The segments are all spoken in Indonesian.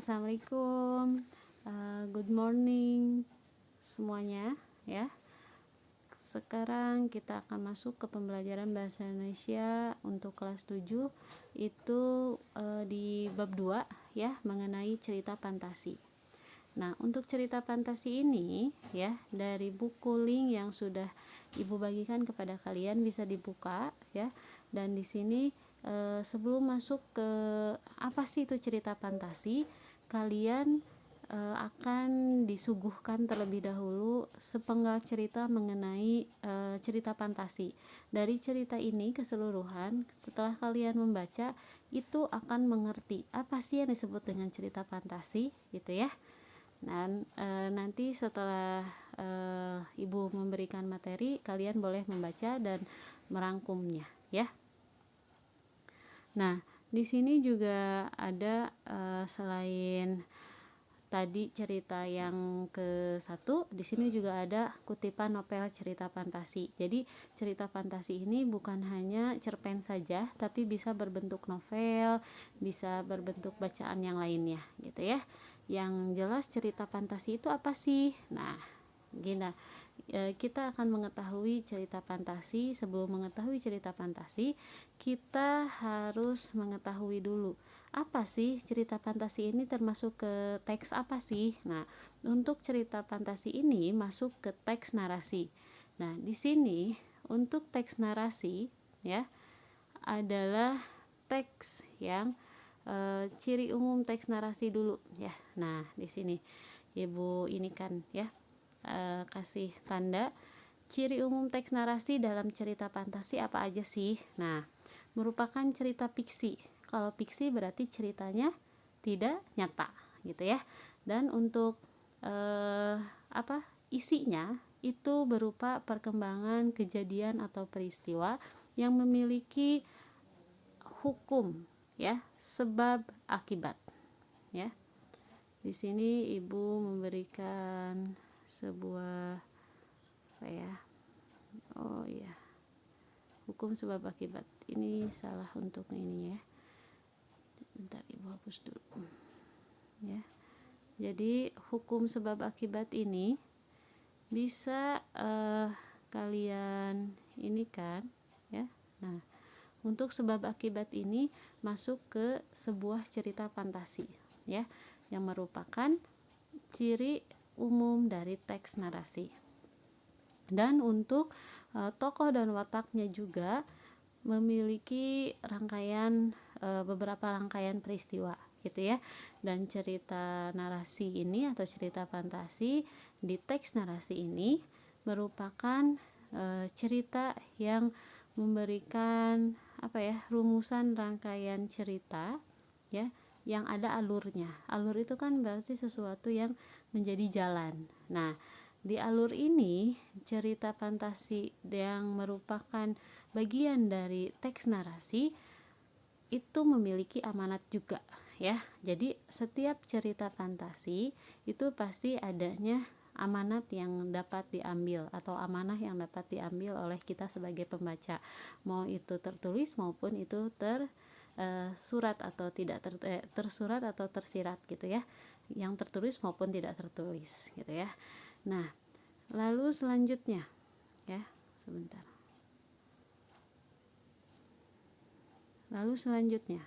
Assalamualaikum, good morning semuanya ya. Sekarang kita akan masuk ke pembelajaran bahasa Indonesia untuk kelas 7 itu di bab 2 ya, mengenai cerita fantasi. Nah, untuk cerita fantasi ini ya, dari buku link yang sudah Ibu bagikan kepada kalian bisa dibuka ya. Dan di sini sebelum masuk ke apa sih itu cerita fantasi, kalian akan disuguhkan terlebih dahulu sepenggal cerita mengenai cerita fantasi. Dari cerita ini keseluruhan, setelah kalian membaca, itu akan mengerti apa sih yang disebut dengan cerita fantasi gitu ya. Dan nanti setelah Ibu memberikan materi, kalian boleh membaca dan merangkumnya ya. Nah, di sini juga ada selain tadi cerita yang ke-1, di sini juga ada kutipan novel cerita fantasi. Jadi cerita fantasi ini bukan hanya cerpen saja, tapi bisa berbentuk novel, bisa berbentuk bacaan yang lainnya gitu ya. Yang jelas cerita fantasi itu apa sih? Nah, gini, kita akan mengetahui cerita fantasi. Sebelum mengetahui cerita fantasi, kita harus mengetahui dulu apa sih cerita fantasi ini, termasuk ke teks apa sih. Nah, untuk cerita fantasi ini masuk ke teks narasi. Nah, di sini untuk teks narasi ya adalah teks yang ciri umum teks narasi dulu ya. Nah, di sini Ibu ini kan ya, kasih tanda ciri umum teks narasi dalam cerita fantasi apa aja sih. Nah, merupakan cerita fiksi. Kalau fiksi berarti ceritanya tidak nyata gitu ya. Dan untuk isinya itu berupa perkembangan kejadian atau peristiwa yang memiliki hukum ya, sebab akibat ya. Di sini Ibu memberikan sebuah hukum sebab akibat. Ini salah untuk ini ya. Bentar, Ibu hapus dulu ya. Jadi hukum sebab akibat ini bisa kalian ini kan ya. Nah, untuk sebab akibat ini masuk ke sebuah cerita fantasi ya, yang merupakan ciri umum dari teks narasi. Dan untuk tokoh dan wataknya juga memiliki rangkaian beberapa rangkaian peristiwa gitu ya. Dan cerita narasi ini atau cerita fantasi di teks narasi ini merupakan cerita yang memberikan rumusan rangkaian cerita ya, yang ada alurnya. Alur itu kan berarti sesuatu yang menjadi jalan. Nah, di alur ini cerita fantasi yang merupakan bagian dari teks narasi itu memiliki amanat juga ya. Jadi setiap cerita fantasi itu pasti adanya amanat yang dapat diambil atau amanah yang dapat diambil oleh kita sebagai pembaca, mau itu tertulis maupun itu tersurat atau tidak tersurat atau tersirat gitu ya, yang tertulis maupun tidak tertulis gitu ya. Nah, lalu selanjutnya ya, sebentar. Lalu selanjutnya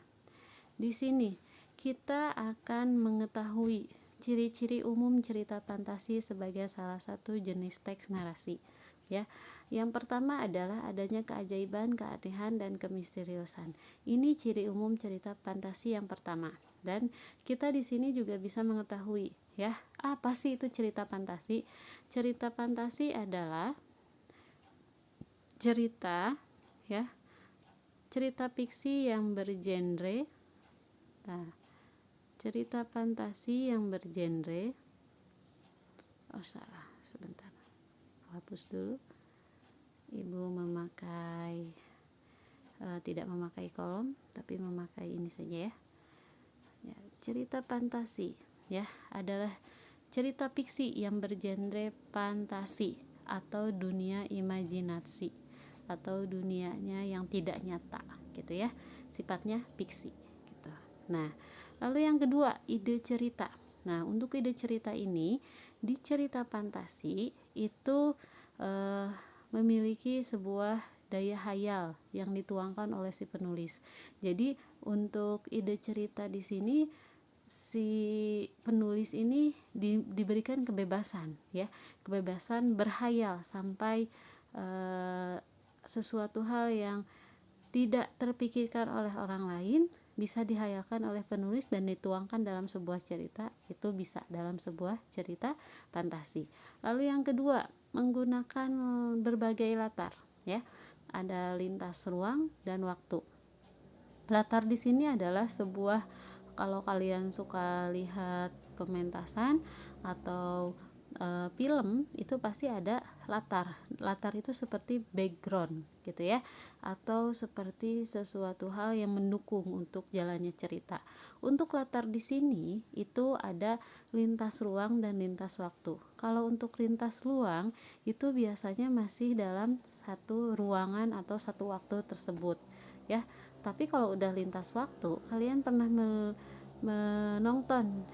di sini kita akan mengetahui ciri-ciri umum cerita fantasi sebagai salah satu jenis teks narasi ya. Yang pertama adalah adanya keajaiban, keanehan, dan kemisteriusan. Ini ciri umum cerita fantasi yang pertama. Dan kita di sini juga bisa mengetahui ya, apa sih itu cerita fantasi? Cerita fantasi adalah cerita ya, cerita fiksi yang bergenre. Nah, cerita fantasi yang bergenre sebentar, hapus dulu. Ibu memakai tidak memakai kolom, tapi memakai ini saja ya. Cerita fantasi ya adalah cerita fiksi yang bergenre fantasi atau dunia imajinasi atau dunianya yang tidak nyata gitu ya, sifatnya fiksi gitu. Nah, Lalu yang kedua, ide cerita. Nah, untuk ide cerita ini, di cerita fantasi itu memiliki sebuah daya hayal yang dituangkan oleh si penulis. Jadi untuk ide cerita di sini si penulis ini diberikan kebebasan, ya, kebebasan berhayal sampai sesuatu hal yang tidak terpikirkan oleh orang lain bisa dihayalkan oleh penulis dan dituangkan dalam sebuah cerita. Itu bisa dalam sebuah cerita fantasi. Lalu yang kedua, menggunakan berbagai latar, ya. Ada lintas ruang dan waktu. Latar di sini adalah sebuah, kalau kalian suka lihat pementasan atau film, itu pasti ada latar. Latar itu seperti background gitu ya, atau seperti sesuatu hal yang mendukung untuk jalannya cerita. Untuk latar di sini itu ada lintas ruang dan lintas waktu. Kalau untuk lintas ruang itu biasanya masih dalam satu ruangan atau satu waktu tersebut, ya. Tapi kalau udah lintas waktu, kalian pernah menonton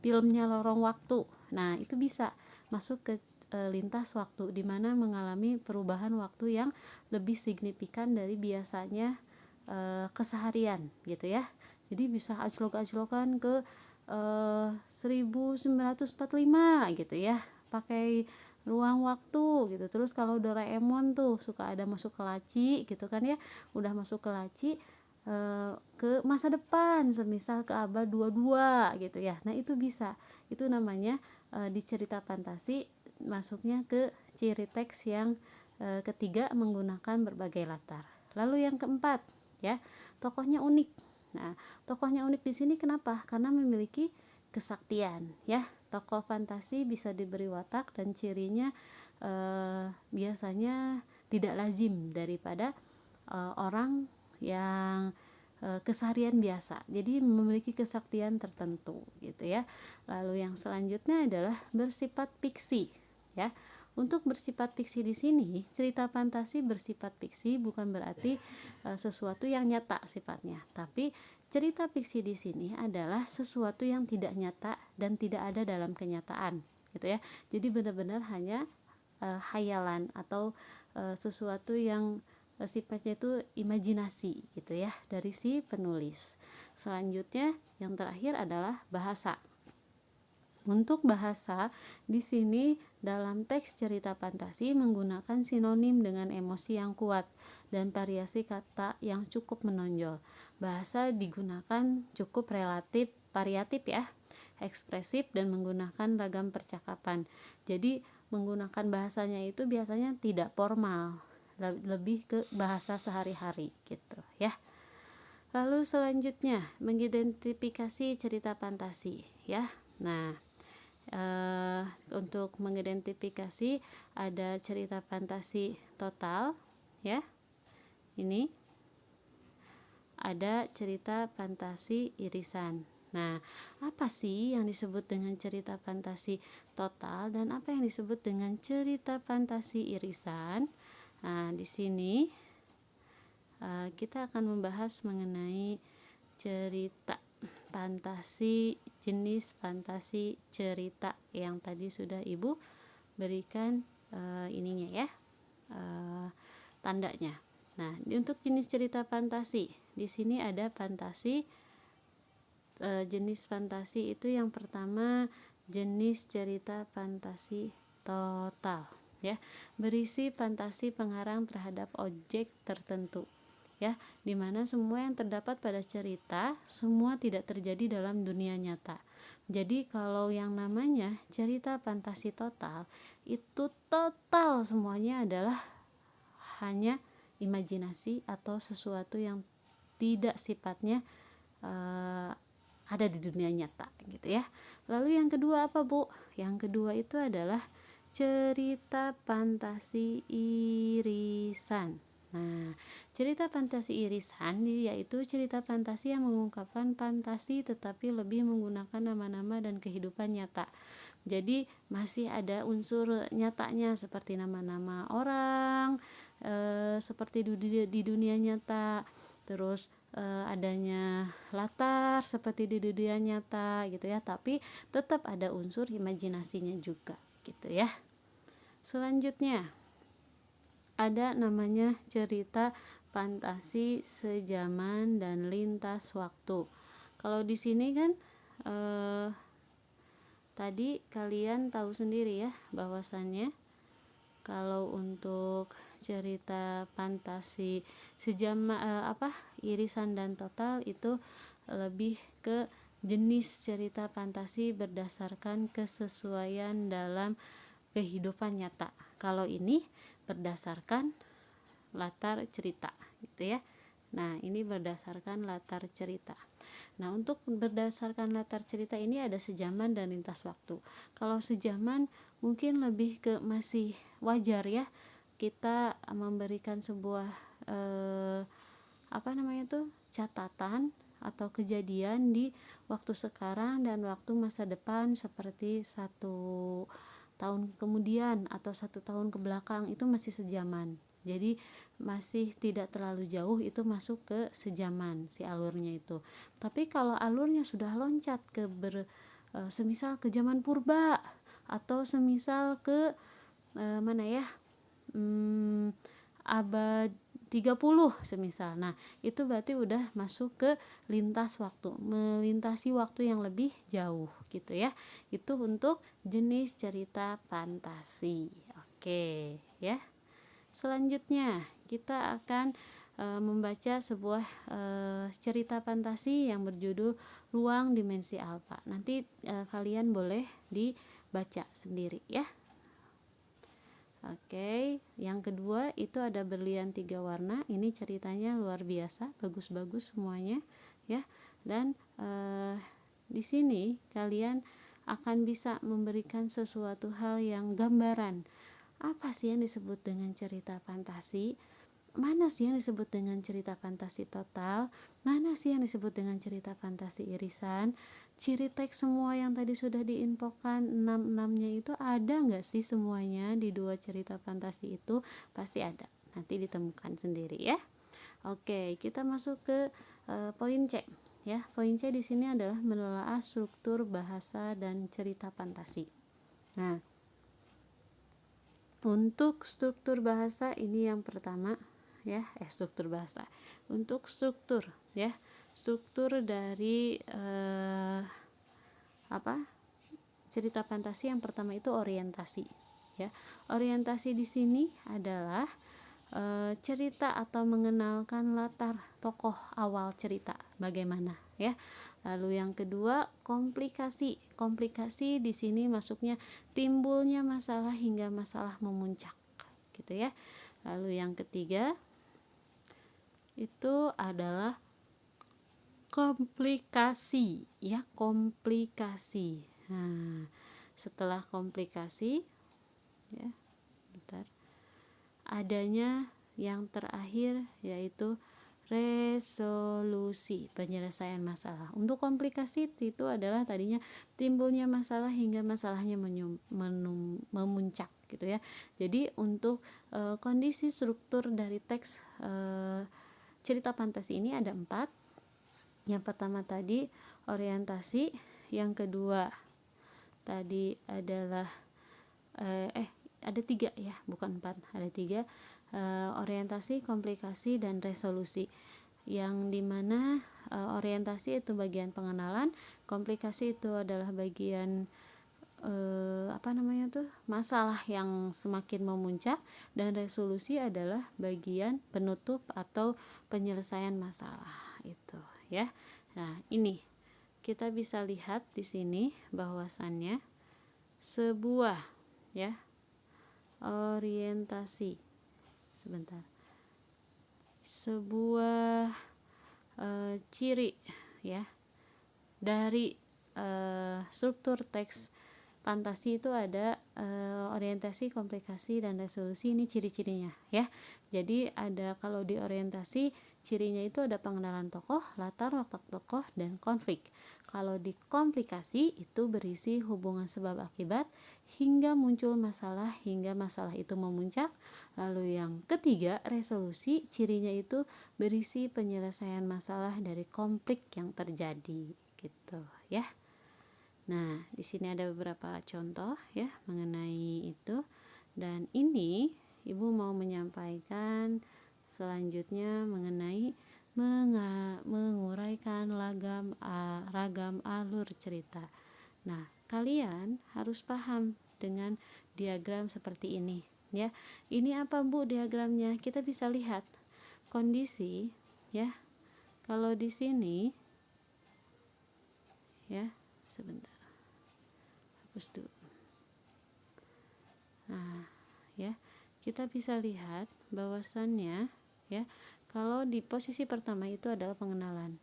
filmnya Lorong Waktu. Nah, itu bisa masuk ke lintas waktu, di mana mengalami perubahan waktu yang lebih signifikan dari biasanya keseharian gitu ya. Jadi bisa ajlok-ajlokan ke 1945 gitu ya, pakai ruang waktu gitu. Terus kalau Doraemon tuh suka ada masuk ke laci gitu kan ya, udah masuk ke laci ke masa depan, semisal ke abad 22 gitu ya. Nah, itu bisa. Itu namanya di cerita fantasi masuknya ke ciri teks yang ketiga, menggunakan berbagai latar. Lalu yang keempat, ya, tokohnya unik. Nah, tokohnya unik di sini kenapa? Karena memiliki kesaktian, ya. Tokoh fantasi bisa diberi watak dan cirinya biasanya tidak lazim daripada orang yang keseharian biasa. Jadi memiliki kesaktian tertentu gitu ya. Lalu yang selanjutnya adalah bersifat fiksi, ya. Untuk bersifat fiksi di sini, cerita fantasi bersifat fiksi bukan berarti sesuatu yang nyata sifatnya, tapi cerita fiksi di sini adalah sesuatu yang tidak nyata dan tidak ada dalam kenyataan, gitu ya. Jadi benar-benar hanya hayalan atau sesuatu yang sifatnya itu imajinasi gitu ya dari si penulis. Selanjutnya yang terakhir adalah bahasa. Untuk bahasa di sini dalam teks cerita fantasi menggunakan sinonim dengan emosi yang kuat dan variasi kata yang cukup menonjol. Bahasa digunakan cukup relatif variatif ya, ekspresif dan menggunakan ragam percakapan. Jadi menggunakan bahasanya itu biasanya tidak formal, lebih ke bahasa sehari-hari gitu ya. Lalu selanjutnya mengidentifikasi cerita fantasi ya. Nah, untuk mengidentifikasi ada cerita fantasi total ya. Ini ada cerita fantasi irisan. Nah, apa sih yang disebut dengan cerita fantasi total dan apa yang disebut dengan cerita fantasi irisan? Nah, di sini kita akan membahas mengenai cerita fantasi, jenis fantasi cerita yang tadi sudah Ibu berikan ininya ya, tandanya. Nah, untuk jenis cerita fantasi, di sini ada fantasi jenis fantasi itu yang pertama jenis cerita fantasi total ya, berisi fantasi pengarang terhadap objek tertentu ya, dimana semua yang terdapat pada cerita semua tidak terjadi dalam dunia nyata. Jadi kalau yang namanya cerita fantasi total itu total semuanya adalah hanya imajinasi atau sesuatu yang tidak sifatnya ada di dunia nyata gitu ya. Lalu yang kedua apa Bu? Yang kedua itu adalah cerita fantasi irisan. Nah, cerita fantasi irisan yaitu cerita fantasi yang mengungkapkan fantasi tetapi lebih menggunakan nama-nama dan kehidupan nyata. Jadi masih ada unsur nyatanya seperti nama-nama orang seperti di dunia nyata. Terus adanya latar seperti di dunia nyata gitu ya, tapi tetap ada unsur imajinasinya juga gitu ya. Selanjutnya ada namanya cerita fantasi sejaman dan lintas waktu. Kalau di sini kan tadi kalian tahu sendiri ya bahwasannya kalau untuk cerita fantasi irisan dan total itu lebih ke jenis cerita fantasi berdasarkan kesesuaian dalam kehidupan nyata. Kalau ini berdasarkan latar cerita gitu ya. Nah, ini berdasarkan latar cerita. Nah, untuk berdasarkan latar cerita ini ada sejaman dan lintas waktu. Kalau sejaman mungkin lebih ke masih wajar ya kita memberikan sebuah catatan atau kejadian di waktu sekarang dan waktu masa depan seperti 1 tahun kemudian atau 1 tahun ke belakang, itu masih sejaman. Jadi masih tidak terlalu jauh, itu masuk ke sejaman si alurnya itu. Tapi kalau alurnya sudah loncat ke semisal ke zaman purba atau semisal ke abad 30 semisal. Nah, itu berarti udah masuk ke lintas waktu, melintasi waktu yang lebih jauh gitu ya. Itu untuk jenis cerita fantasi. Oke, ya. Selanjutnya, kita akan membaca sebuah cerita fantasi yang berjudul Ruang Dimensi Alfa. Nanti kalian boleh dibaca sendiri ya. Oke, yang kedua itu ada Berlian 3 warna. Ini ceritanya luar biasa, bagus-bagus semuanya ya. Dan di sini kalian akan bisa memberikan sesuatu hal yang gambaran. Apa sih yang disebut dengan cerita fantasi? Mana sih yang disebut dengan cerita fantasi total? Mana sih yang disebut dengan cerita fantasi irisan? Ciri teks semua yang tadi sudah diinfokan 6-6-nya itu ada nggak sih semuanya di 2 cerita fantasi itu? Pasti ada. Nanti ditemukan sendiri ya. Oke, kita masuk ke poin C. Ya, poin C di sini adalah menelaah struktur bahasa dan cerita fantasi. Nah, untuk struktur bahasa ini yang pertama ya, struktur bahasa. Untuk struktur ya, struktur dari cerita fantasi yang pertama itu orientasi ya. Orientasi di sini adalah cerita atau mengenalkan latar tokoh awal cerita bagaimana ya. Lalu yang kedua komplikasi. Komplikasi di sini masuknya timbulnya masalah hingga masalah memuncak gitu ya. Lalu yang ketiga itu adalah komplikasi ya, komplikasi. Nah, setelah komplikasi ya, adanya yang terakhir yaitu resolusi, penyelesaian masalah. Untuk komplikasi itu adalah tadinya timbulnya masalah hingga masalahnya memuncak gitu ya. Jadi untuk kondisi struktur dari teks cerita fantasi ini ada 4. Yang pertama tadi orientasi, yang kedua tadi adalah ada 3 ya, bukan 4, ada 3. Orientasi, komplikasi, dan resolusi. Yang dimana orientasi itu bagian pengenalan, komplikasi itu adalah bagian masalah yang semakin memuncak, dan resolusi adalah bagian penutup atau penyelesaian masalah itu ya. Nah, ini kita bisa lihat di sini bahwasannya sebuah ya orientasi sebuah ciri ya dari struktur teks fantasi itu ada orientasi, komplikasi, dan resolusi. Ini ciri-cirinya ya. Jadi ada, kalau di orientasi cirinya itu ada pengenalan tokoh, latar, watak tokoh, dan konflik. Kalau di komplikasi itu berisi hubungan sebab akibat hingga muncul masalah hingga masalah itu memuncak. Lalu yang ketiga, resolusi, cirinya itu berisi penyelesaian masalah dari konflik yang terjadi gitu ya. Nah, di sini ada beberapa contoh ya mengenai itu, dan ini Ibu mau menyampaikan selanjutnya mengenai menguraikan ragam alur cerita. Nah, kalian harus paham dengan diagram seperti ini ya. Ini apa Bu diagramnya? Kita bisa lihat kondisi ya. Kalau di sini ya, sebentar. Hapus dulu. Nah, ya. Kita bisa lihat bahwasannya ya, kalau di posisi pertama itu adalah pengenalan.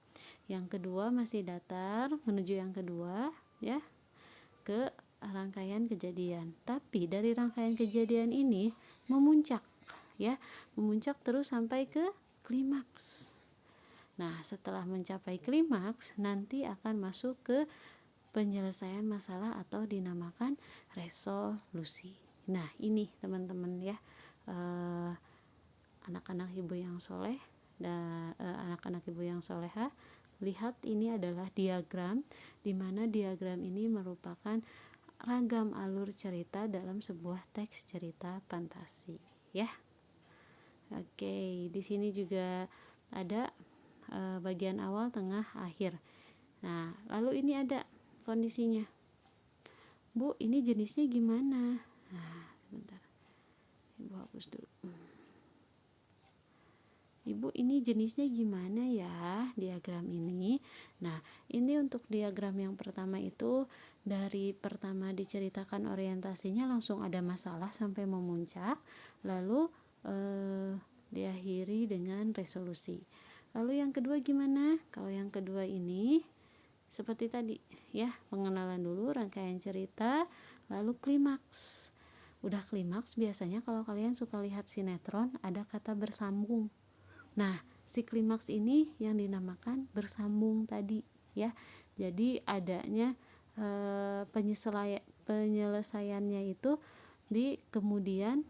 Yang kedua masih datar menuju yang kedua ya, ke rangkaian kejadian. Tapi dari rangkaian kejadian ini memuncak ya, memuncak terus sampai ke klimaks. Nah, setelah mencapai klimaks nanti akan masuk ke penyelesaian masalah atau dinamakan resolusi. Nah, ini teman-teman ya, anak-anak ibu yang soleh dan anak-anak ibu yang soleha, lihat ini adalah diagram, di mana diagram ini merupakan ragam alur cerita dalam sebuah teks cerita fantasi ya. Oke, di sini juga ada bagian awal, tengah, akhir. Nah, lalu ini ada kondisinya. Bu, ini jenisnya gimana? Nah, sebentar. Ibu hapus dulu. Ibu, ini jenisnya gimana ya diagram ini? Nah, ini untuk diagram yang pertama itu dari pertama diceritakan orientasinya langsung ada masalah sampai memuncak, lalu diakhiri dengan resolusi. Lalu yang kedua gimana? Kalau yang kedua ini seperti tadi ya, pengenalan dulu, rangkaian cerita, lalu klimaks. Udah klimaks biasanya kalau kalian suka lihat sinetron ada kata bersambung. Nah, si klimaks ini yang dinamakan bersambung tadi ya. Jadi adanya penyelesaiannya itu di kemudian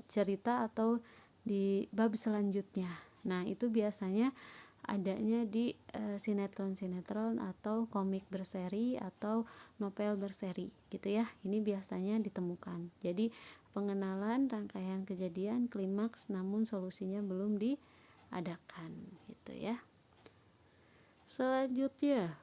cerita atau di bab selanjutnya. Nah, itu biasanya adanya di sinetron-sinetron atau komik berseri atau novel berseri gitu ya. Ini biasanya ditemukan. Jadi pengenalan, rangkaian kejadian, klimaks, namun solusinya belum diadakan gitu ya. Selanjutnya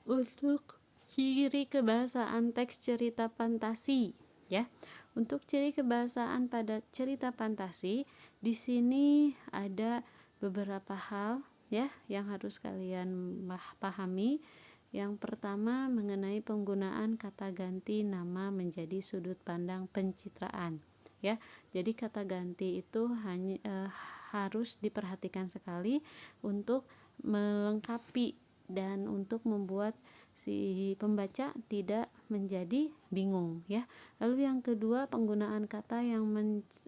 untuk ciri kebahasaan teks cerita fantasi ya. Untuk ciri kebahasaan pada cerita fantasi, di sini ada beberapa hal ya yang harus kalian pahami. Yang pertama mengenai penggunaan kata ganti nama menjadi sudut pandang pencitraan ya. Jadi kata ganti itu hanya harus diperhatikan sekali untuk melengkapi dan untuk membuat si pembaca tidak menjadi bingung ya. Lalu yang kedua, penggunaan kata yang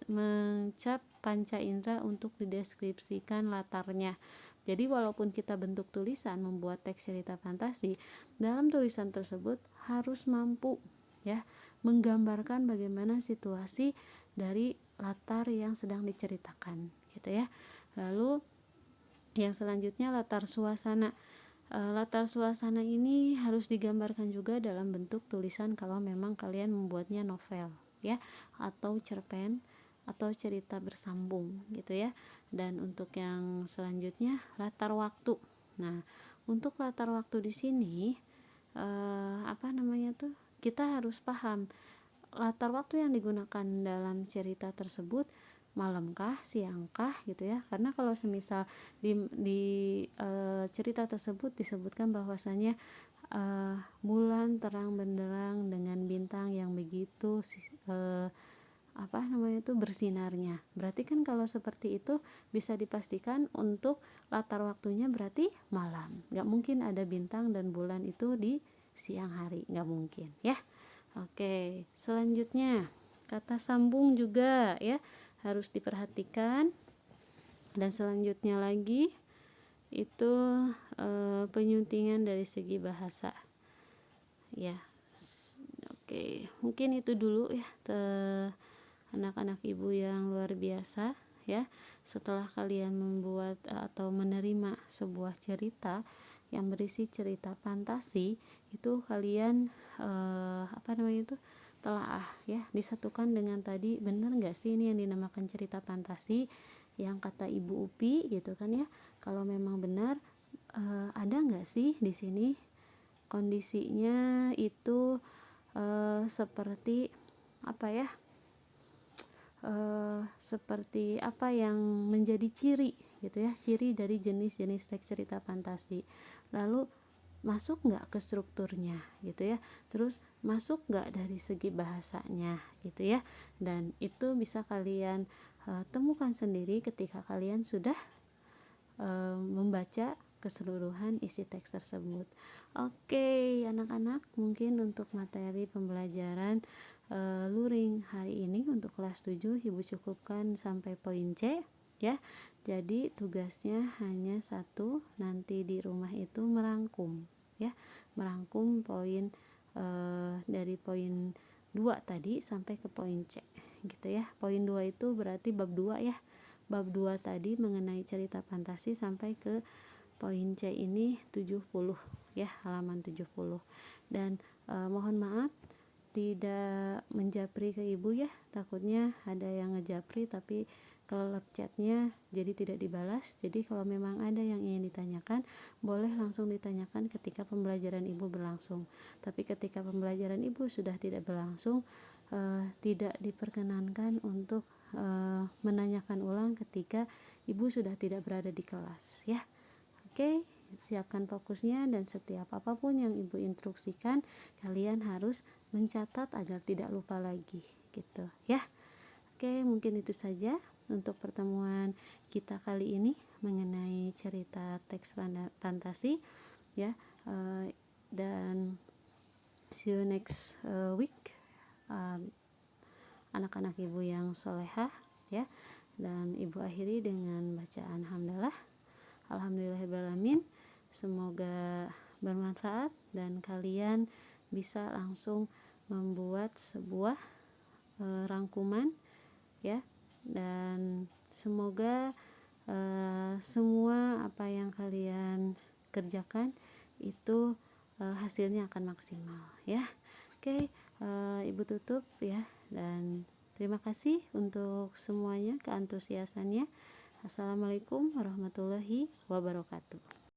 mencap panca indera untuk dideskripsikan latarnya. Jadi walaupun kita bentuk tulisan membuat teks cerita fantasi, dalam tulisan tersebut harus mampu ya menggambarkan bagaimana situasi dari latar yang sedang diceritakan gitu ya. Lalu yang selanjutnya latar suasana. Latar suasana ini harus digambarkan juga dalam bentuk tulisan kalau memang kalian membuatnya novel ya, atau cerpen atau cerita bersambung gitu ya. Dan untuk yang selanjutnya latar waktu. Nah, untuk latar waktu di sini kita harus paham latar waktu yang digunakan dalam cerita tersebut malamkah, siangkah gitu ya. Karena kalau semisal di cerita tersebut disebutkan bahwasanya bulan terang benderang dengan bintang yang begitu bersinarnya. Berarti kan kalau seperti itu bisa dipastikan untuk latar waktunya berarti malam. Gak mungkin ada bintang dan bulan itu di siang hari, gak mungkin ya. Oke, selanjutnya kata sambung juga ya harus diperhatikan. Dan selanjutnya lagi itu penyuntingan dari segi bahasa ya. Oke, mungkin itu dulu ya anak-anak ibu yang luar biasa ya. Setelah kalian membuat atau menerima sebuah cerita yang berisi cerita fantasi, itu kalian telaah ya, disatukan dengan tadi, benar nggak sih ini yang dinamakan cerita fantasi yang kata Ibu Upi gitu kan ya. Kalau memang benar, ada nggak sih di sini kondisinya itu seperti apa ya, seperti apa yang menjadi ciri gitu ya, ciri dari jenis-jenis teks cerita fantasi. Lalu masuk nggak ke strukturnya gitu ya, terus masuk nggak dari segi bahasanya gitu ya. Dan itu bisa kalian temukan sendiri ketika kalian sudah membaca keseluruhan isi teks tersebut. Oke, anak-anak, mungkin untuk materi pembelajaran luring hari ini untuk kelas 7 Ibu cukupkan sampai poin C ya. Jadi tugasnya hanya satu, nanti di rumah itu merangkum ya, merangkum poin dari poin 2 tadi sampai ke poin C gitu ya. Poin 2 itu berarti bab 2 ya. Bab 2 tadi mengenai cerita fantasi sampai ke poin C ini 70 ya, halaman 70. Dan mohon maaf tidak menjapri ke ibu ya, takutnya ada yang ngejapri tapi kelelep chatnya jadi tidak dibalas. Jadi kalau memang ada yang ingin ditanyakan, boleh langsung ditanyakan ketika pembelajaran ibu berlangsung. Tapi ketika pembelajaran ibu sudah tidak berlangsung, tidak diperkenankan untuk menanyakan ulang ketika ibu sudah tidak berada di kelas ya. Oke, siapkan fokusnya, dan setiap apapun yang ibu instruksikan kalian harus mencatat agar tidak lupa lagi gitu ya. Oke, mungkin itu saja untuk pertemuan kita kali ini mengenai cerita teks fantasi ya. Dan see you next week, anak-anak ibu yang solehah ya. Dan ibu akhiri dengan bacaan hamdalah. Alhamdulillahirrahmanirrahim. Semoga bermanfaat dan kalian bisa langsung membuat sebuah rangkuman ya. Dan semoga semua apa yang kalian kerjakan itu hasilnya akan maksimal ya. Oke, ibu tutup ya, dan terima kasih untuk semuanya keantusiasannya. Assalamualaikum warahmatullahi wabarakatuh.